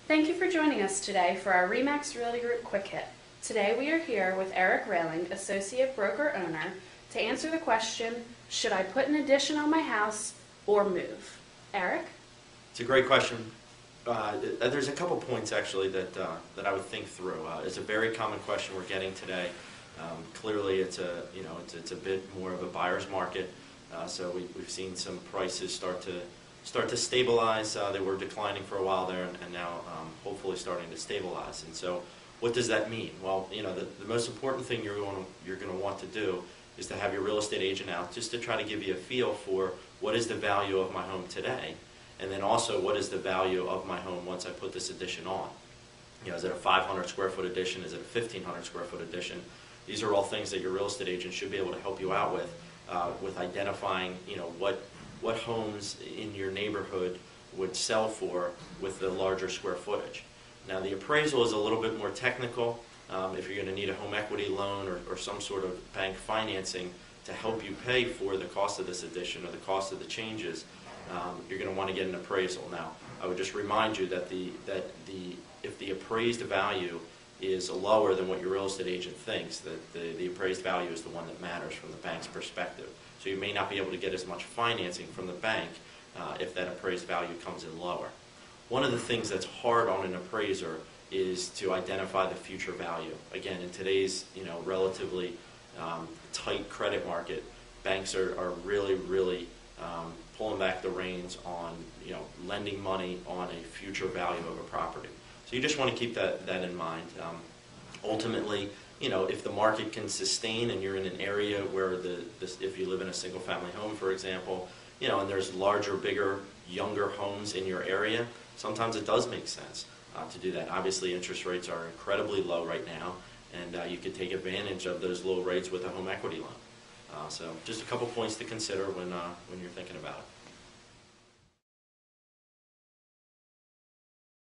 Thank you for joining us today for our RE/MAX Realty Group Quick Hit. Today we are here with Eric Railing, Associate Broker Owner, to answer the question, should I put an addition on my house or move? Eric? It's a great question. There's a couple points actually that I would think through. It's a very common question we're getting today. Clearly, it's a bit more of a buyer's market. So we've seen some prices start to stabilize. They were declining for a while there, and now hopefully starting to stabilize. And so, what does that mean? Well, the most important thing you're going to want to do is to have your real estate agent out just to try to give you a feel for what is the value of my home today, and then also what is the value of my home once I put this addition on. Is it a 500 square foot addition? Is it a 1,500 square foot addition? These are all things that your real estate agent should be able to help you out with identifying, what homes in your neighborhood would sell for with the larger square footage. Now, the appraisal is a little bit more technical. If you're going to need a home equity loan or some sort of bank financing to help you pay for the cost of this addition or the cost of the changes, you're going to want to get an appraisal. Now, I would just remind you that if the appraised value is lower than what your real estate agent thinks, that the appraised value is the one that matters from the bank's perspective. So you may not be able to get as much financing from the bank if that appraised value comes in lower. One of the things that's hard on an appraiser is to identify the future value. Again, in today's relatively tight credit market, banks are really pulling back the reins on lending money on a future value of a property. So you just want to keep that in mind. Ultimately, if the market can sustain and you're in an area where if you live in a single family home, for example, and there's larger, bigger, younger homes in your area, sometimes it does make sense to do that. Obviously, interest rates are incredibly low right now, and you could take advantage of those low rates with a home equity loan. So just a couple points to consider when you're thinking